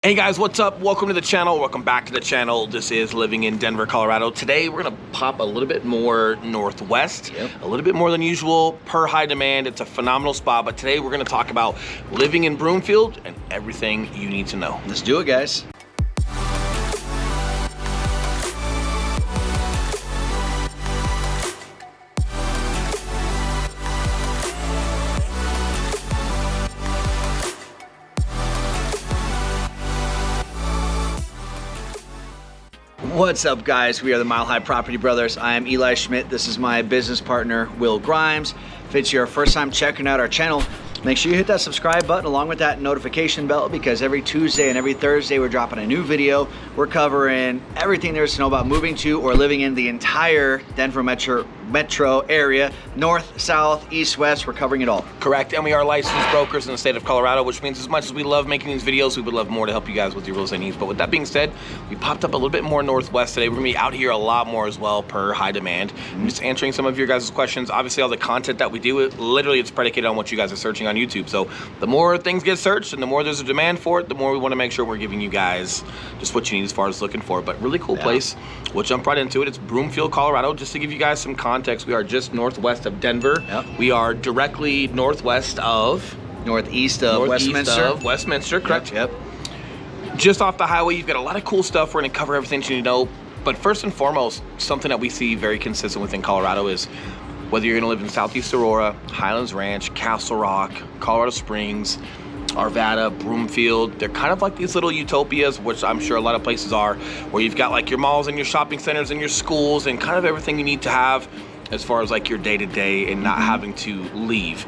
Hey guys, what's up? Welcome to the channel. Welcome back to the channel. This is Living in Denver, Colorado. Today we're gonna pop a little bit more northwest, a little bit more than usual per high demand. It's a phenomenal spot, but today we're gonna talk about living in Broomfield and everything you need to know. Let's do it, guys. What's up, guys? We are the Mile High Property Brothers. I am Eli Schmidt. This is my business partner, Will Grimes. If it's your first time checking out our channel, make sure you hit that subscribe button along with that notification bell, because every Tuesday and every Thursday we're dropping a new video. We're covering everything there is to know about moving to or living in the entire Denver metro area, north, south, east, west. We're covering it all. Correct, and we are licensed brokers in the state of Colorado, which means as much as we love making these videos, we would love more to help you guys with your real estate needs. But with that being said, we popped up a little bit more northwest today. We're gonna be out here a lot more as well per high demand. I'm just answering some of your guys' questions. Obviously, all the content that we do, it's predicated on what you guys are searching on YouTube. So the more things get searched and the more there's a demand for it, the more we want to make sure we're giving you guys just what you need as far as looking for. But really cool place. We'll jump right into it. It's Broomfield, Colorado. Just to give you guys some context, we are just northwest of Denver. We are directly northeast of Westminster, correct? Yep. Just off the highway, you've got a lot of cool stuff. We're going to cover everything you need to know. But first and foremost, something that we see very consistent within Colorado is whether you're going to live in Southeast Aurora, Highlands Ranch, Castle Rock, Colorado Springs, Arvada, Broomfield, they're kind of like these little utopias, which I'm sure a lot of places are, where you've got like your malls and your shopping centers and your schools and kind of everything you need to have as far as like your day-to-day and not having to leave.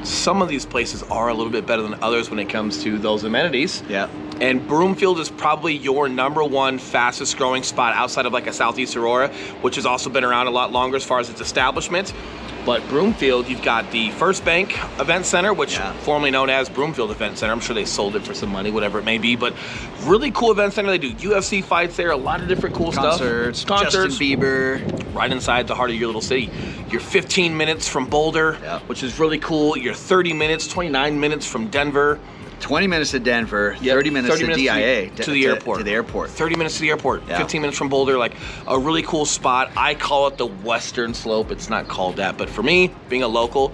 Some of these places are a little bit better than others when it comes to those amenities. And Broomfield is probably your #1 fastest growing spot outside of like a Southeast Aurora, which has also been around a lot longer as far as its establishment. But Broomfield, you've got the First Bank Event Center, which formerly known as Broomfield Event Center. I'm sure they sold it for some money, whatever it may be, but really cool event center. They do UFC fights there, a lot of different cool Concerts, stuff. Justin Bieber. Right inside the heart of your little city. You're 15 minutes from Boulder, which is really cool. You're 30 minutes, 29 minutes from Denver. 20 minutes to Denver, 30 minutes to DIA. To the airport. To the airport. 30 minutes to the airport, 15 minutes from Boulder, like a really cool spot. I call it the Western Slope. It's not called that, but for me, being a local,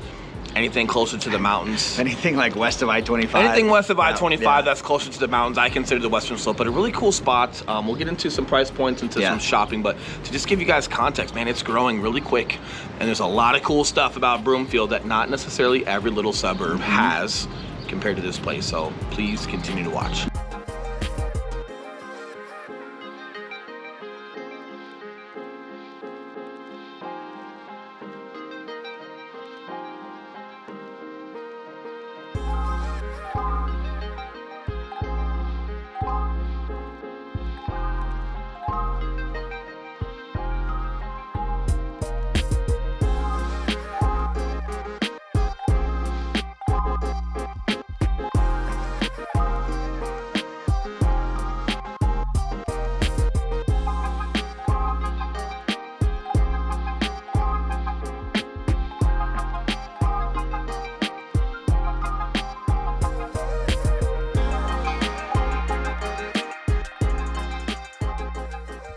anything closer to the mountains. Anything like west of I-25. Anything west of I-25 that's closer to the mountains, I consider the Western Slope, but a really cool spot. We'll get into some price points, into some shopping, but to just give you guys context, man, it's growing really quick. And there's a lot of cool stuff about Broomfield that not necessarily every little suburb has compared to this place, so please continue to watch.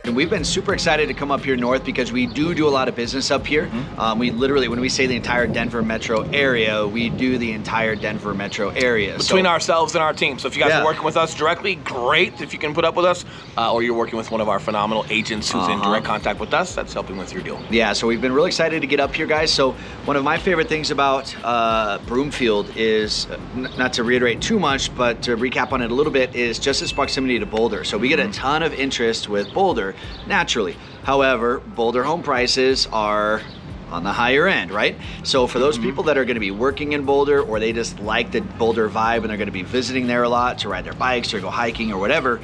And we've been super excited to come up here north because we do a lot of business up here. We literally, when we say the entire Denver metro area, we do the entire Denver metro area. Between ourselves and our team. So if you guys are working with us directly, great if you can put up with us, or you're working with one of our phenomenal agents who's in direct contact with us, that's helping with your deal. Yeah, so we've been really excited to get up here, guys. So one of my favorite things about Broomfield is, not to reiterate too much, but to recap on it a little bit, is just its proximity to Boulder. So we get a ton of interest with Boulder, naturally. However, Boulder home prices are on the higher end, right? So for those people that are gonna be working in Boulder, or they just like the Boulder vibe and they're gonna be visiting there a lot to ride their bikes or go hiking or whatever,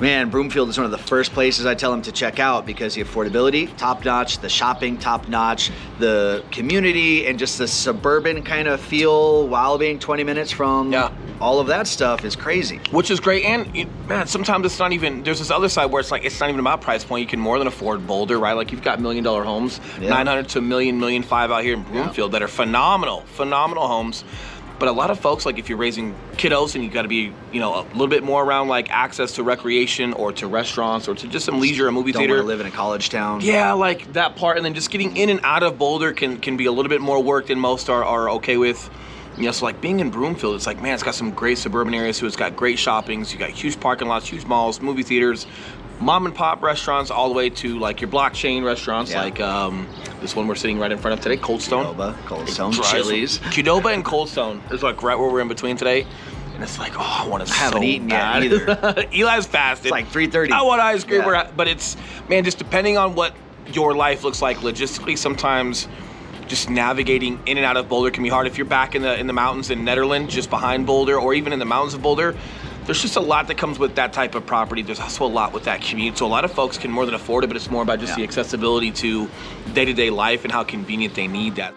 man, Broomfield is one of the first places I tell them to check out because the affordability, top notch, the shopping, top notch, the community, and just the suburban kind of feel while being 20 minutes from all of that stuff is crazy. Which is great, and man, sometimes it's not even, there's this other side where it's like, it's not even about price point. You can more than afford Boulder, right? Like you've got $1 million homes, 900 to $1.5 million out here in Broomfield that are phenomenal homes. But a lot of folks, like if you're raising kiddos and you got to be, you know, a little bit more around like access to recreation or to restaurants or to just some leisure, a movie theater. Don't want to live in a college town. Yeah, like that part. And then just getting in and out of Boulder can be a little bit more work than most are okay with. You know, so like being in Broomfield, it's like, man, it's got some great suburban areas, so it's got great shoppings, you got huge parking lots, huge malls, movie theaters, mom and pop restaurants, all the way to like your block chain restaurants, like this one we're sitting right in front of today, Cold Stone. Cold Stone, Chili's. Qdoba and Cold Stone is like right where we're in between today. And it's like, oh, I want to I haven't eaten yet either. Eli's fasted. It's like 3:30. I want ice cream, but it's, man, just depending on what your life looks like logistically, sometimes just navigating in and out of Boulder can be hard. If you're back in the mountains in Netherlands, just behind Boulder, or even in the mountains of Boulder, there's just a lot that comes with that type of property. There's also a lot with that commute. So a lot of folks can more than afford it, but it's more about just the accessibility to day-to-day life and how convenient they need that.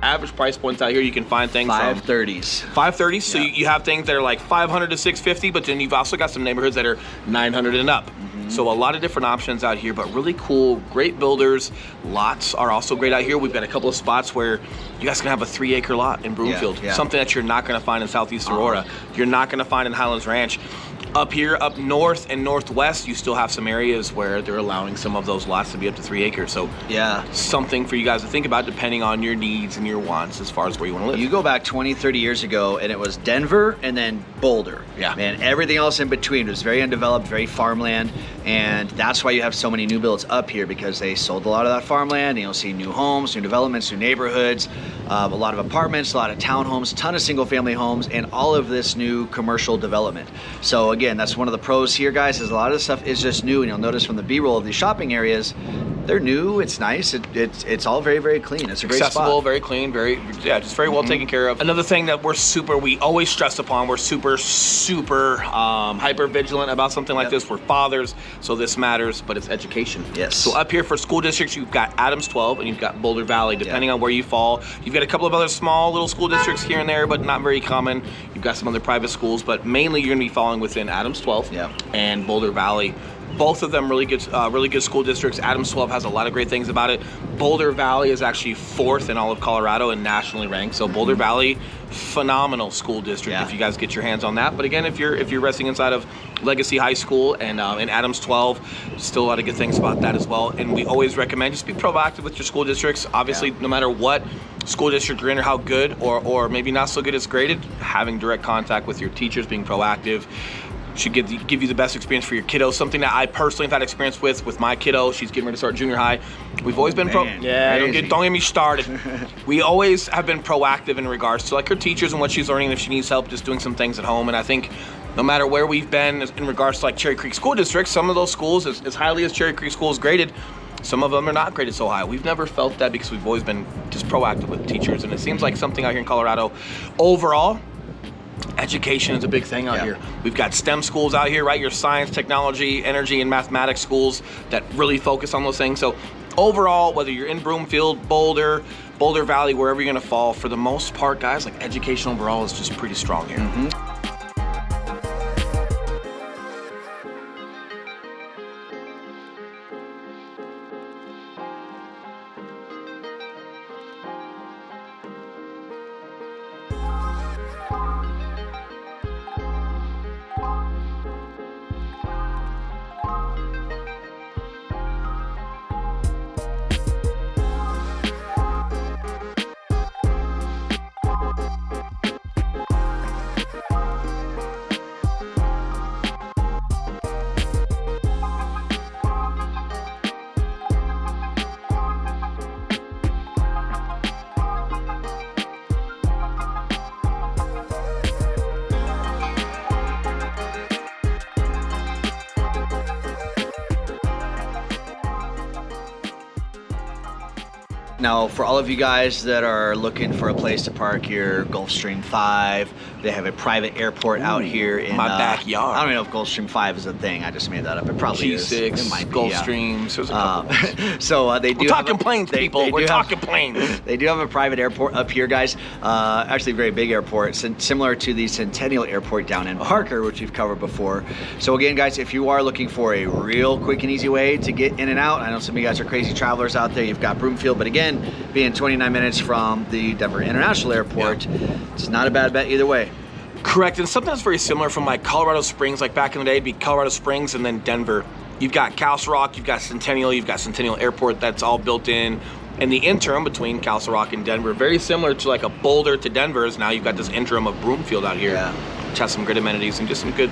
Average price points out here, you can find things 530s. 530s. So you have things that are like 500 to 650, but then you've also got some neighborhoods that are 900 and up. So a lot of different options out here, but really cool, great builders. Lots are also great out here. We've got a couple of spots where you guys can have a 3-acre lot in Broomfield, something that you're not going to find in Southeast Aurora. You're not going to find in Highlands Ranch. Up here, up north and northwest, you still have some areas where they're allowing some of those lots to be up to 3 acres. So something for you guys to think about depending on your needs and your wants as far as where you want to live. You go back 20, 30 years ago, and it was Denver and then Boulder. Yeah. Man, everything else in between was very undeveloped, very farmland, and that's why you have so many new builds up here, because they sold a lot of that farmland. You'll see new homes, new developments, new neighborhoods, a lot of apartments, a lot of townhomes, a ton of single-family homes, and all of this new commercial development. So again, that's one of the pros here, guys, is a lot of the stuff is just new, and you'll notice from the B-roll of these shopping areas, they're new, it's nice, it's all very, very clean. It's a great spot. Accessible, very clean, just very well taken care of. Another thing that we always stress upon, we're super hyper vigilant about something like this. We're fathers, so this matters, but it's education. Yes. So up here for school districts, you've got Adams 12 and you've got Boulder Valley, depending on where you fall. You've got a couple of other small little school districts here and there, but not very common. You've got some other private schools, but mainly you're gonna be falling within Adams 12 and Boulder Valley. Both of them really good school districts. Adams 12 has a lot of great things about it. Boulder Valley is actually 4th in all of Colorado and nationally ranked. So Boulder Valley, phenomenal school district if you guys get your hands on that. But again, if you're resting inside of Legacy High School and Adams 12, still a lot of good things about that as well. And we always recommend just be proactive with your school districts. Obviously, no matter what school district you're in or how good or maybe not so good it's graded, having direct contact with your teachers, being proactive, should give you the best experience for your kiddo. Something that I personally have had experience with my kiddo. She's getting ready to start junior high. We've always been don't get me started. We always have been proactive in regards to like her teachers and what she's learning, if she needs help just doing some things at home. And I think no matter where we've been in regards to like Cherry Creek School District, some of those schools, as highly as Cherry Creek School is graded, some of them are not graded so high. We've never felt that because we've always been just proactive with teachers. And it seems like something out here in Colorado overall, education is a big thing out here. We've got STEM schools out here, right? Your science, technology, energy, and mathematics schools that really focus on those things. So overall, whether you're in Broomfield, Boulder Valley, wherever you're gonna fall, for the most part, guys, like education overall is just pretty strong here. Now, for all of you guys that are looking for a place to park your Gulfstream 5, they have a private airport out here in my backyard. I don't know if Gulfstream 5 is a thing. I just made that up. It probably is. G6, It might be, Gulfstreams. There's a couple ones. So they do. We're talking planes, people. We're talking planes. They do have a private airport up here, guys. Actually, a very big airport, similar to the Centennial Airport down in Parker, which we've covered before. So again, guys, if you are looking for a real quick and easy way to get in and out, I know some of you guys are crazy travelers out there. You've got Broomfield, but again, being 29 minutes from the Denver International Airport, it's not a bad bet either way. Correct, and something that's very similar from like Colorado Springs, like back in the day, it'd be Colorado Springs and then Denver. You've got Castle Rock, you've got Centennial Airport, that's all built in. And the interim between Castle Rock and Denver, very similar to like a Boulder to Denver, is now you've got this interim of Broomfield out here, which has some good amenities and just some good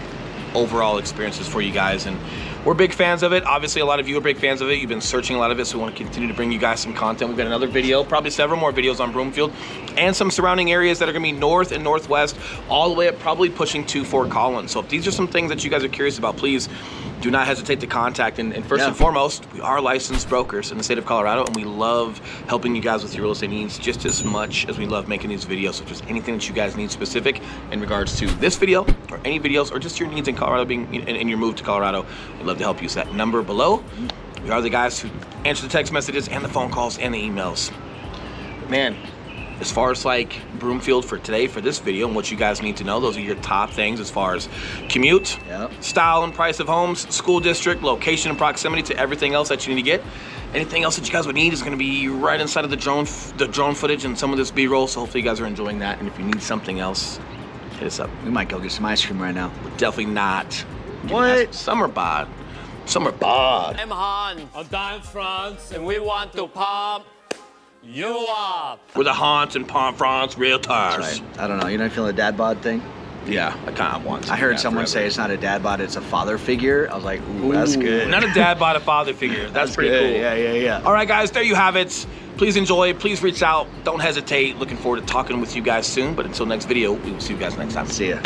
overall experiences for you guys. And we're big fans of it. Obviously, a lot of you are big fans of it. You've been searching a lot of it, so we want to continue to bring you guys some content. We've got another video, probably several more videos on Broomfield and some surrounding areas that are going to be north and northwest, all the way up, probably pushing to Fort Collins. So if these are some things that you guys are curious about, please do not hesitate to contact. And first and foremost, we are licensed brokers in the state of Colorado, and we love helping you guys with your real estate needs just as much as we love making these videos. So if there's anything that you guys need specific in regards to this video or any videos or just your needs in Colorado, being in your move to Colorado, we'd love to help you. So that number below, we are the guys who answer the text messages and the phone calls and the emails. But man, as far as like Broomfield for today, for this video, and what you guys need to know, those are your top things as far as commute, style and price of homes, school district, location and proximity to everything else that you need to get. Anything else that you guys would need is going to be right inside of the drone footage and some of this B-roll. So hopefully you guys are enjoying that. And if you need something else, hit us up. We might go get some ice cream right now. We're definitely not. What? Summer bod. Summer bod. I'm Han, I'm down France, and we want to pump you up. We're the Hans and Palm France Realtors. That's right. I don't know. You're not feeling the dad bod thing? Yeah, I kind of want to. I heard someone say it's not a dad bod, it's a father figure. I was like, ooh, that's good. Not a dad bod, a father figure. That's pretty good. Cool. Yeah. All right, guys, there you have it. Please enjoy. Please reach out. Don't hesitate. Looking forward to talking with you guys soon. But until next video, we will see you guys next time. See ya.